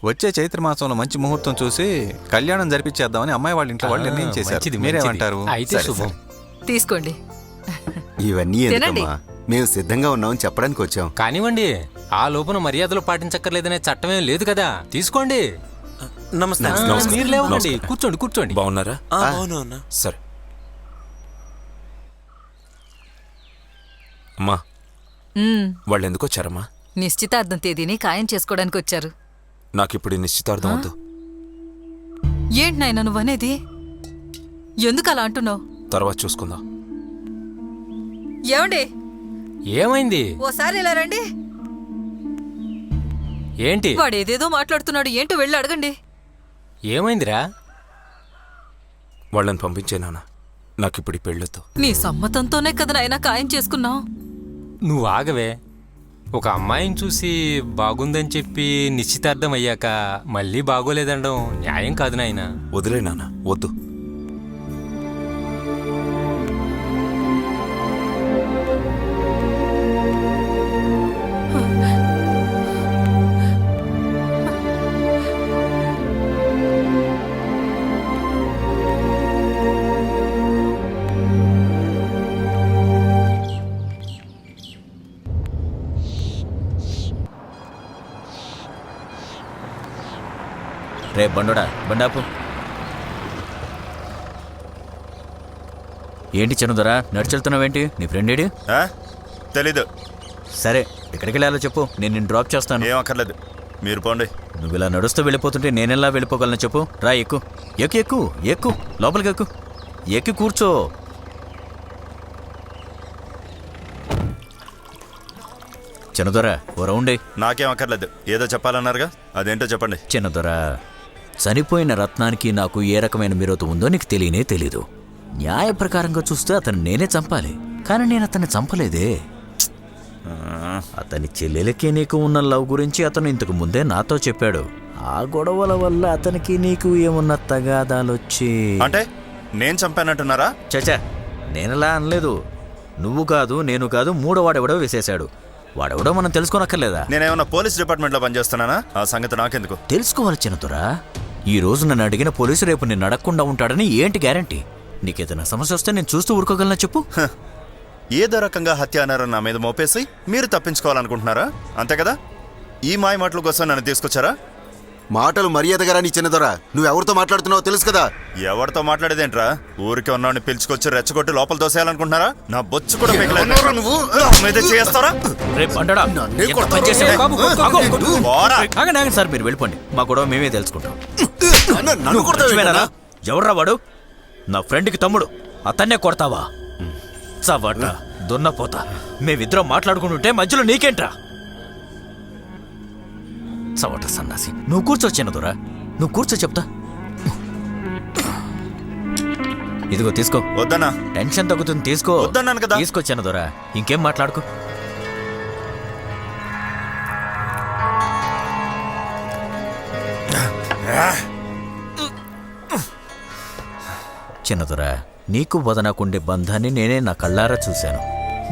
వచ్చే చైత్ర మాసంలో మంచి ముహూర్తం చూసి కళ్యాణం జరిపించేద్దామని అమ్మాయి వాళ్ళ ఇంట్లో వాళ్ళు నిర్ణయం చేశారు. మీరేమంటారు? అయితే శుభం. తీసుకోండి. ఇవన్నీ ఎందుకమ్మా, మేము సిద్ధంగా ఉన్నామని చెప్పడానికి వచ్చాం. కానివ్వండి, ఆ లోపున మర్యాదలు పాటించక్కర్లేదనే చట్టమేం లేదు కదా. తీసుకోండి. నమస్తే. మీరు లేవండి, కూర్చోండి కూర్చోండి. బాగున్నారా? అవును. సరే అమ్మా, వాళ్ళు ఎందుకు వచ్చారమ్మా? నిశ్చితార్థం తేదీని ఖాయం చేసుకోవడానికి వచ్చారు. నాకు ఇప్పుడు నిశ్చితార్థం వద్దు. ఏంటి నాయన నువ్వనేది? ఎందుకు అలా అంటున్నావు? తర్వాత చూసుకుందాం. ఏమండి, ఏమైంది? ఓసారి ఇలా రండి. ఏంటి? వాడేదేదో మాట్లాడుతున్నాడు, ఏంటో వెళ్ళి అడగండి. ఏమైందిరా? వాళ్ళని పంపించేనా? నాకు ఇప్పుడు ఈ పెళ్ళొద్దు. నీ సమ్మతంతోనే కదా నాయన ఖాయం చేసుకున్నావు. నువ్వు ఆగవే. ఒక అమ్మాయిని చూసి బాగుందని చెప్పి నిశ్చితార్థం అయ్యాక మళ్ళీ బాగోలేదనడం న్యాయం కాదు నాయనా. వదిలే నాన్న, వద్దు. రే బండోడా, బండాపు. ఏంటి చనుదరా నడిచెళ్తున్నావేంటి? నీ ఫ్రెండ్ ఏడి? తెలీదు. సరే, ఎక్కడికి వెళ్ళాలో చెప్పు, నేను నిన్ను డ్రాప్ చేస్తాను. ఏం అక్కర్లేదు, మీరు పోండి. నువ్వు ఇలా నడుస్తూ వెళ్ళిపోతుంటే నేనెలా వెళ్ళిపోగలను చెప్పు. రా, ఎక్కు ఎక్కు ఎక్కు ఎక్కు లోపలికి ఎక్కు, ఎక్కి కూర్చో. చిన్నదొరా, ఓ రౌండ్. నాకేం అక్కర్లేదు, ఏదో చెప్పాలన్నారుగా, అదేంటో చెప్పండి. చిన్నదొరా, చనిపోయిన రత్నానికి నాకు ఏ రకమైన విరోధం ఉందో నీకు తెలియనే తెలీదు. న్యాయ ప్రకారంగా చూస్తే అతను నేనే చంపాలి, కానీ నేను అతన్ని చంపలేదే. అతని చెల్లెలకి నీకు ఉన్న లవ్ గురించి అతను ఇంతకు ముందే నాతో చెప్పాడు. ఆ గొడవల వల్ల అతనికి నీకు ఏమున్న తగాదాలొచ్చి. అంటే నేను చంపానంటున్నారా? చచా, నేనలా అనలేదు. నువ్వు కాదు, నేను కాదు, మూడోవాడెవడో వేసేశాడు. వాడెవడో మనం తెలుసుకోనక్కర్లేదా? నేనేమన్నా పోలీస్ డిపార్ట్మెంట్లో పనిచేస్తున్నానా? ఆ సంగతి నాకెందుకు? తెలుసుకోవాలి చిన్నతురా. ఈ రోజు నన్ను అడిగిన పోలీసు రేపు నిన్ను అడగకుండా ఉంటాడని ఏంటి గ్యారంటీ? నీకేదైనా సమస్య వస్తే నేను చూస్తూ ఊరుకోగలనా చెప్పు. ఏదో రకంగా హత్య అన్నారని నా మీద మోపేసి మీరు తప్పించుకోవాలనుకుంటున్నారా? అంతే కదా? ఈ మాయ మాటల కోసం నన్ను తీసుకొచ్చారా? మాటలు మర్యాదగా రాని చిన్నదొరా, నువ్వెవరితో మాట్లాడుతున్నావో తెలుసు కదా. ఎవరితో మాట్లాడేదేంట్రా? ఊరికి ఉన్నాడిని పిలుచుకొచ్చి రెచ్చగొట్టి లోపల దోసేయాలనుకుంటున్నారా? నా బొచ్చు కూడా చేస్తారా? సార్ మీరు వెళ్ళిపోండి, మా గొడవ మేమే తెలుసుకుంటాం. ఎవర్రా వాడు? నా ఫ్రెండ్కి తమ్ముడు, అతన్నే కొడతావా? చవట దున్నపోతా, మేమిద్దరం మాట్లాడుకుంటుంటే మధ్యలో నీకేంట్రా? చవట సన్నాసి, నువ్వు కూర్చో చిన్నదొరా, నువ్వు కూర్చో చెప్తా. ఇదిగో తీసుకో. వద్దనా? టెన్షన్ తగ్గుతుంది, తీసుకో. వద్దన్నాను కదా. తీసుకో చిన్నదొరా, ఇంకేం మాట్లాడుకో. చిన్నదొరా, నీకు వదనకుండే బంధాన్ని నేనే నా కళ్ళారా చూశాను.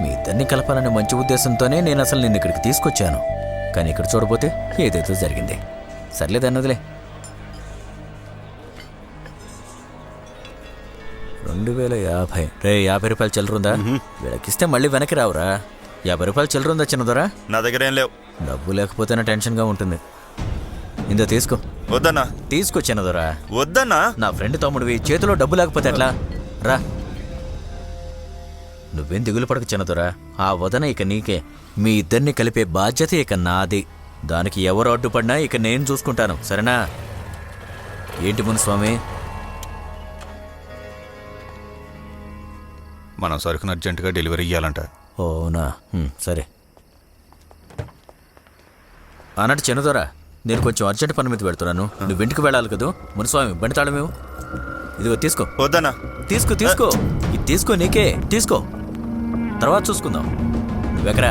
మీ ఇద్దరిని కలపాలనే మంచి ఉద్దేశంతోనే నేను అసలు నిన్ను ఇక్కడికి తీసుకొచ్చాను. కానీ ఇక్కడ చూడబోతే ఏదైతే జరిగింది. సర్లేదన్నదిలే. 2050. రే, 50 రూపాయలు చిల్లరుందా? వీళ్ళకిస్తే మళ్ళీ వెనక్కి రావురా. 50 రూపాయలు చిల్లరుందా చిన్నదొరా? నా దగ్గర ఏం లేవు. డబ్బు లేకపోతేనే టెన్షన్గా ఉంటుంది. ఇందో తీసుకో. వద్దన్నా. తీసుకో చిన్నదొరా. వద్దన్నా. నా ఫ్రెండ్ తమ్ముడివి, చేతిలో డబ్బు లేకపోతే ఎట్లా? రా, నువ్వేం దిగులు పడకు చిన్నదొరా. ఆ వదన ఇక నీకే. మీ ఇద్దరిని కలిపే బాధ్యత ఇక నాది. దానికి ఎవరు అడ్డుపడినా ఇక నేను చూసుకుంటాను, సరేనా? ఏంటి మునుస్వామి? మనం సరుకును అర్జెంటుగా డెలివరీ ఇవ్వాలంట. అవునా, సరే. అన్నట్టు చిన్నదొరా, నేను కొంచెం అర్జెంట్ పని మీద పెడుతున్నాను. నువ్వు ఇంటికి వెళ్ళాలి కదా. మునుస్వామి, బండి తాళమేమో ఇదిగో తీసుకో. వద్దనా? తీసుకో తీసుకో, ఇది తీసుకో, నీకే తీసుకో, తర్వాత చూసుకుందాం. నువ్వెక్కరా?